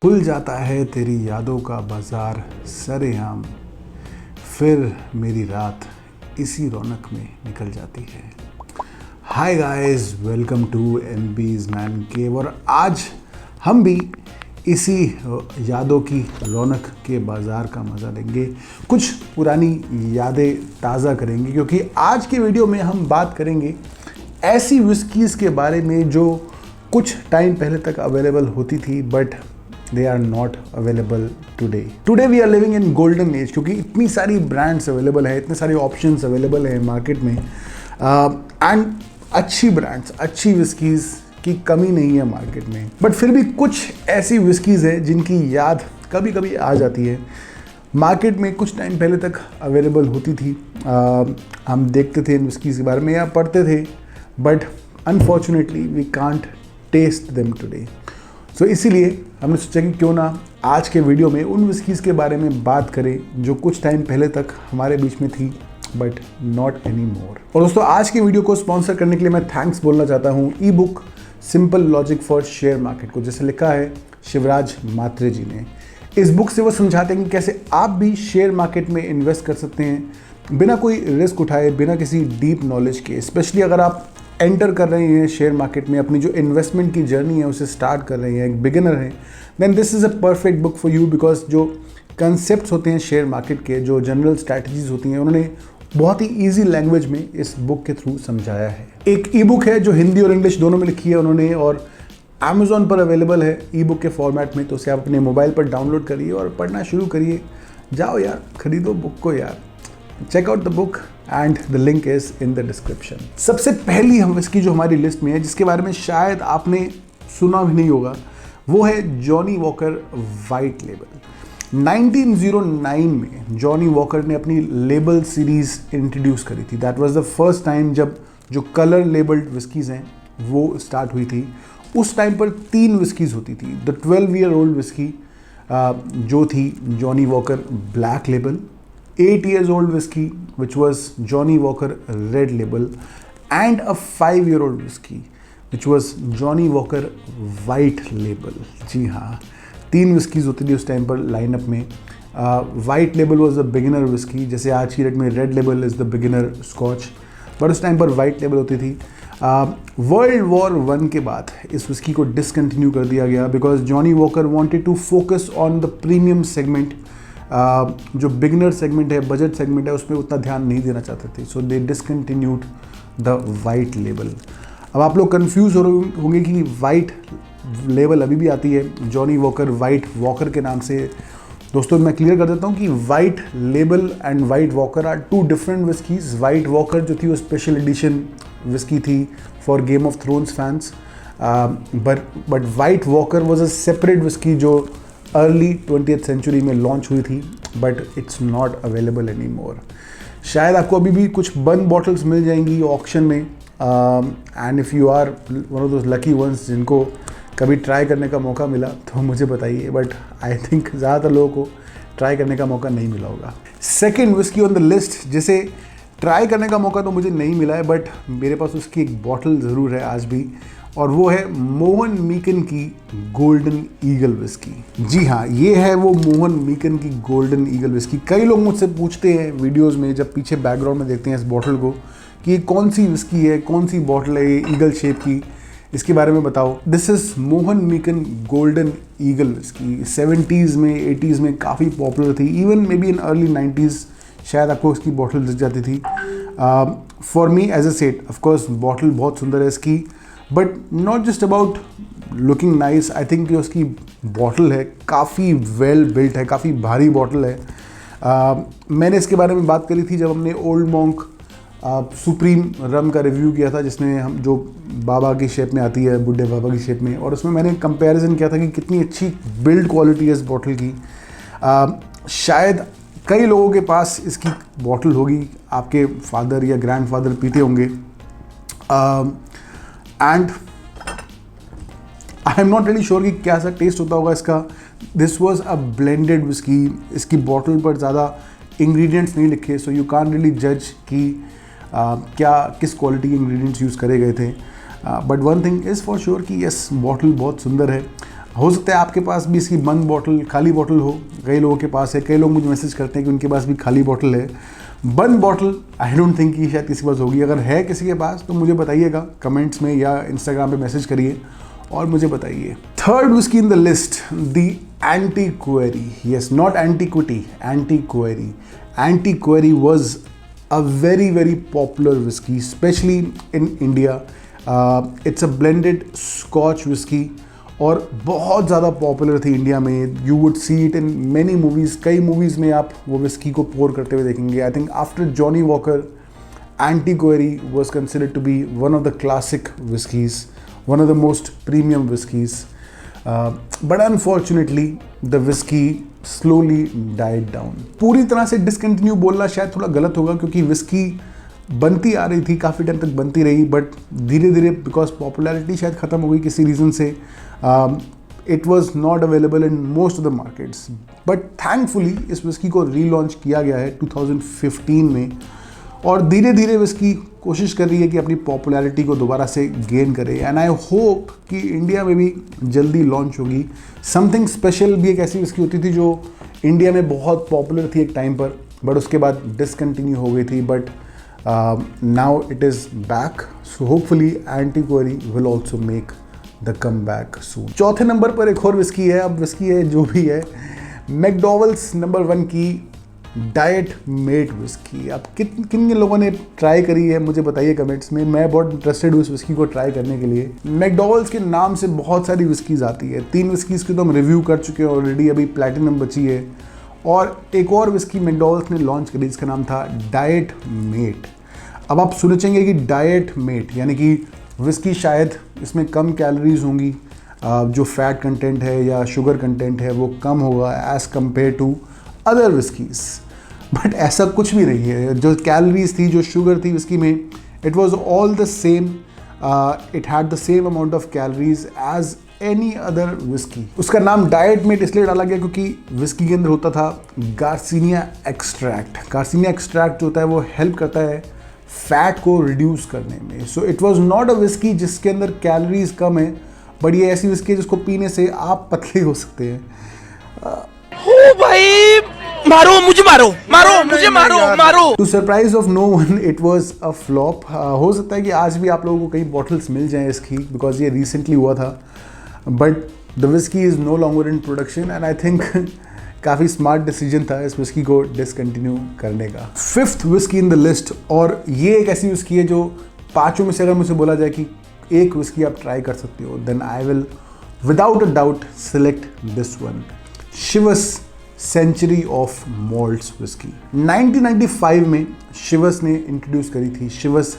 खुल जाता है तेरी यादों का बाजार सरेआम, फिर मेरी रात इसी रौनक में निकल जाती है। Hi guys, welcome to MB's man cave. और आज हम भी इसी यादों की रौनक के बाज़ार का मज़ा लेंगे, कुछ पुरानी यादें ताज़ा करेंगे, क्योंकि आज के वीडियो में हम बात करेंगे ऐसी विस्कीज़ के बारे में जो कुछ टाइम पहले तक अवेलेबल होती थी but they are not available today we are living in golden age, क्योंकि इतनी सारी ब्रांड्स अवेलेबल है, इतने सारे ऑप्शंस अवेलेबल हैं मार्केट में एंड अच्छी ब्रांड्स, अच्छी विस्कीज़ की कमी नहीं है मार्केट में। बट फिर भी कुछ ऐसी विस्कीज़ है जिनकी याद कभी कभी आ जाती है। मार्केट में कुछ टाइम पहले तक अवेलेबल होती थी, हम देखते थे इन विस्कीज़ के बारे में या पढ़ते थे, but unfortunately we can't taste them today. So इसीलिए हमने सोचा कि क्यों ना आज के वीडियो में उन विस्कीज़ के बारे में बात करें जो कुछ टाइम पहले तक हमारे बीच में थी बट नॉट एनी मोर। और दोस्तों, आज के वीडियो को स्पॉन्सर करने के लिए मैं थैंक्स बोलना चाहता हूँ ई book simple logic for share market को, जैसे लिखा है शिवराज मात्रे जी ने। इस बुक से वो समझाते हैं कि कैसे आप भी शेयर मार्केट में इन्वेस्ट कर सकते हैं बिना कोई रिस्क उठाए, बिना किसी डीप नॉलेज के। स्पेशली अगर आप एंटर कर रहे हैं शेयर मार्केट में, अपनी जो इन्वेस्टमेंट की जर्नी है उसे स्टार्ट कर रहे हैं, एक बिगिनर हैं, then this is a perfect book for you. Because जो कंसेप्ट होते हैं शेयर मार्केट के, जो जनरल स्ट्रैटेजीज होती हैं, उन्होंने बहुत ही इजी लैंग्वेज में इस बुक के थ्रू समझाया है। एक ई बुक है जो हिंदी और इंग्लिश दोनों में लिखी है उन्होंने, और अमेज़ॉन पर अवेलेबल है ई बुक के फॉर्मेट में। तो उसे आप अपने मोबाइल पर डाउनलोड करिए और पढ़ना शुरू करिए। जाओ यार, खरीदो बुक को यार। Check out the book and the link is in the description. सबसे पहली हम इसकी जो हमारी लिस्ट में है, जिसके बारे में शायद आपने सुना भी नहीं होगा, वो है जॉनी वॉकर वाइट लेबल। 1909 में जॉनी वॉकर ने अपनी लेबल सीरीज इंट्रोड्यूस करी थी। That was the first time जब जो कलर लेबल्ड विस्कीज़ हैं वो स्टार्ट हुई थी। उस टाइम पर 3 विस्कीज़ होती थी। द 12 ईयर ओल्ड विस्की जो थी Johnny walker black label, 8 years old whiskey which was Johnny Walker red label, and a 5 year old whiskey which was Johnny Walker white label। जी हाँ, 3 whiskies होती थी उस time पर lineup में। White Label was the beginner whisky, जैसे आज की date में Red Label is the beginner Scotch, but उस टाइम पर वाइट लेबल होती थी। वर्ल्ड वॉर 1 के बाद इस विस्की को डिसकंटिन्यू कर दिया गया because Johnnie Walker wanted to focus on the premium segment. जो बिगनर सेगमेंट है, बजट सेगमेंट है, उसमें उतना ध्यान नहीं देना चाहते थे। So they discontinued the White Label. अब आप लोग कंफ्यूज हो रहे होंगे कि वाइट लेबल अभी भी आती है जॉनी वॉकर वाइट वॉकर के नाम से। दोस्तों, मैं क्लियर कर देता हूँ कि White Label and White Walker are 2 different whiskies. White Walker जो थी वो स्पेशल एडिशन विस्की थी for Game of Thrones fans, but White Walker was a separate whisky जो अर्ली 20th सेंचुरी में लॉन्च हुई थी, but it's not available any more. शायद आपको अभी भी कुछ बंद बॉटल्स मिल जाएंगी ऑक्शन में, and if you are one of those lucky ones जिनको कभी ट्राई करने का मौका मिला तो मुझे बताइए, बट आई थिंक ज़्यादातर लोगों को ट्राई करने का मौका नहीं मिला होगा। Second whisky on the list, जिसे ट्राई करने का मौका तो मुझे नहीं मिला है, बट मेरे पास उसकी एक बॉटल ज़रूर है आज भी, और वो है मोहन मीकन की गोल्डन ईगल विस्की। जी हाँ, ये है वो मोहन मीकन की गोल्डन ईगल विस्की। कई लोग मुझसे पूछते हैं वीडियोस में, जब पीछे बैकग्राउंड में देखते हैं इस बॉटल को, कि ये कौन सी विस्की है, कौन सी बॉटल है ये ईगल शेप की, इसके बारे में बताओ। This is Mohan Meakin golden eagle whisky. 70s में 80s में काफ़ी पॉपुलर थी, even may be in early 90s शायद आपको इसकी बॉटल दिख जाती थी। For me as a set, of course bottle बहुत सुंदर है इसकी, but not just about looking nice. I think जो उसकी बॉटल है काफ़ी वेल बिल्ट है, काफ़ी भारी बॉटल है। मैंने इसके बारे में बात करी थी जब हमने ओल्ड मॉन्क सुप्रीम रम का रिव्यू किया था, जिसमें हम जो बाबा की शेप में आती है, बुढ़े बाबा की शेप में, और उसमें मैंने कंपैरिजन किया था कि कितनी अच्छी बिल्ड क्वालिटी है इस बॉटल की। शायद कई लोगों के पास इसकी बॉटल होगी, आपके फादर या ग्रैंडफादर पीते होंगे, and I am not really sure कि क्या सा टेस्ट होता होगा इसका। This was a blended whisky. इसकी बॉटल पर ज़्यादा इंग्रेडिएंट्स नहीं लिखे, सो यू कांट रियली जज कि क्या किस क्वालिटी के इंग्रेडिएंट्स यूज़ करे गए थे। But one thing is for sure कि यस, बॉटल बहुत सुंदर है। हो सकता है आपके पास भी इसकी बंद बॉटल, खाली बॉटल हो, कई लोगों के पास है। कई लोग मुझे मैसेज करते हैं कि उनके पास भी खाली बॉटल है। बंद बॉटल आई डोंट थिंक कि शायद किसी के पास होगी। अगर है किसी के पास तो मुझे बताइएगा कमेंट्स में या इंस्टाग्राम पे मैसेज करिए और मुझे बताइए। Third whisky in the list, the एंटीक्वेरी। Yes, not antiquity, एंटीक्वेरी। एंटीक्वेरी was a very popular whiskey, especially in India. It's a blended Scotch whiskey और बहुत ज़्यादा पॉपुलर थी इंडिया में। You would see it in many movies. कई movies में आप वो whisky को पोर करते हुए देखेंगे। I think after Johnnie Walker, Antiquary was considered to be one of the classic whiskies, one of the most premium whiskies. But unfortunately the whisky slowly died down. पूरी तरह से डिसकंटिन्यू बोलना शायद थोड़ा गलत होगा, क्योंकि विस्की बनती आ रही थी, काफ़ी टाइम तक बनती रही, बट धीरे धीरे बिकॉज पॉपुलैरिटी शायद ख़त्म हो गई किसी रीज़न से, it was not available in most of the markets. But thankfully इस विस्की को रीलॉन्च किया गया है 2015 में, और धीरे धीरे विस्की कोशिश कर रही है कि अपनी पॉपुलैरिटी को दोबारा से गेन करे। एंड आई होप कि इंडिया में भी जल्दी लॉन्च होगी। समथिंग स्पेशल भी एक ऐसी विस्की होती थी जो इंडिया में बहुत पॉपुलर थी एक टाइम पर, बट उसके बाद डिसकंटिन्यू हो गई थी। But now it is back, so hopefully एंटीक्वेरी will also make the come back soon. चौथे नंबर पर एक और विस्की है। अब विस्की है जो भी है, मैकडॉवेल्स नंबर 1 की डाइट मेट विस्की। अब किन किन लोगों ने ट्राई करी है मुझे बताइए कमेंट्स में। मैं बहुत इंटरेस्टेड हूँ इस विस्की को ट्राई करने के लिए। मैकडॉवेल्स के नाम से बहुत सारी विस्कीज़ आती है। 3 विस्कीज़ की तो हम रिव्यू कर चुके हैं ऑलरेडी, अभी प्लैटिनम बची है। और एक और विस्की मैकडॉवेल्स ने लॉन्च करी जिसका नाम था डाइट मेट। अब आप सोचेंगे कि डाइट मेट यानी कि विस्की शायद इसमें कम कैलोरीज होंगी, जो फैट कंटेंट है या शुगर कंटेंट है वो कम होगा as compare to other whiskies. But ऐसा कुछ भी नहीं है। जो कैलोरीज थी, जो शुगर थी विस्की में, it was all the same. It had the same amount of calories as any other whisky. उसका नाम डाइट मेट इसलिए डाला गया क्योंकि विस्की के अंदर होता था गार्सिनिया एक्सट्रैक्ट। गार्सिनिया एक्सट्रैक्ट जो होता है वो हेल्प करता है फैट को रिड्यूस करने में। So it was not a whisky जिसके अंदर कैलोरीज कम है, बट ये ऐसी विस्की है जिसको पीने से आप पतले हो सकते हैं। ओ भाई, मारो मुझे, मारो मुझे, मारो। To surprise of no one it was a flop. हो सकता है कि आज भी आप लोगों को कई बॉटल्स मिल जाएं इसकी, बिकॉज ये रिसेंटली हुआ था। But the whisky is no longer in production and I think काफ़ी स्मार्ट डिसीजन था इस विस्की को डिसकंटिन्यू करने का। 5th whisky in the list, और ये एक ऐसी विस्की है जो 5 में से अगर मुझे बोला जाए कि एक विस्की आप ट्राई कर सकते हो, then I will without a doubt select this one, Chivas century of malts whisky. 1995 में शिवस ने इंट्रोड्यूस करी थी Chivas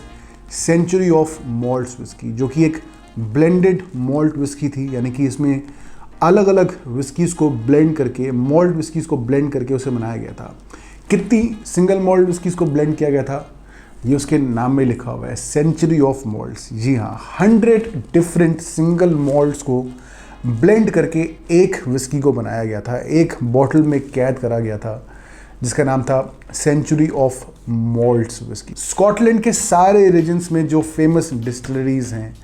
century of malts whisky, जो कि एक ब्लेंडेड मॉल्ट विस्की थी। यानी कि इसमें अलग अलग विस्कीज़ को ब्लेंड करके, मॉल्ट विस्कीज़ को ब्लेंड करके उसे बनाया गया था। कितनी सिंगल मॉल्ट विस्कीज़ को ब्लेंड किया गया था ये उसके नाम में लिखा हुआ है, सेंचुरी ऑफ मॉल्ट्स। जी हाँ, 100 डिफरेंट सिंगल मॉल्ट्स को ब्लेंड करके एक विस्की को बनाया गया था, एक बॉटल में कैद करा गया था, जिसका नाम था Century of malts whisky. Scotland के सारे रीजन्स में जो फेमस डिस्टिलरीज हैं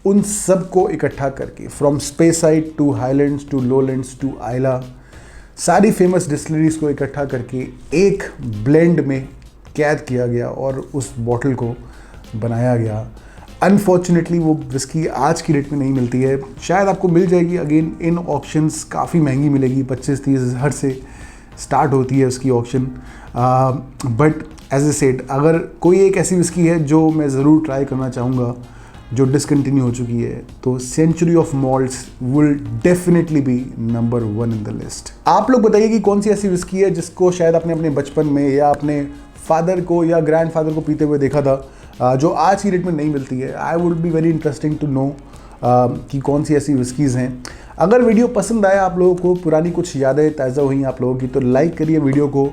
उन सब को इकट्ठा करके, from Speyside to highlands to lowlands to Islay, सारी फेमस डिस्टिलरीज को इकट्ठा करके एक ब्लेंड में कैद किया गया और उस बॉटल को बनाया गया। अनफॉर्चुनेटली वो विस्की आज की डेट में नहीं मिलती है। शायद आपको मिल जाएगी अगेन इन ऑक्शंस, काफ़ी महंगी मिलेगी, 25-30 हज़ार से स्टार्ट होती है उसकी auction. But as I said, अगर कोई एक ऐसी विस्की है जो मैं ज़रूर ट्राई करना चाहूँगा जो डिसकंटिन्यू हो चुकी है, तो Century of Malts will definitely be number 1 in the list. आप लोग बताइए कि कौन सी ऐसी विस्की है जिसको शायद आपने अपने बचपन में या अपने फादर को या ग्रैंडफादर को पीते हुए देखा था, जो आज की डेट में नहीं मिलती है। I would be very interesting to know कि कौन सी ऐसी विस्कीज़ हैं। अगर वीडियो पसंद आया, आप लोगों को पुरानी कुछ यादें ताज़ा हुई आप लोगों की, तो लाइक करिए वीडियो को,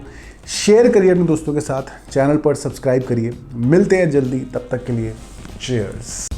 शेयर करिए अपने दोस्तों के साथ, चैनल पर सब्सक्राइब करिए। मिलते हैं जल्दी, तब तक के लिए चीयर्स।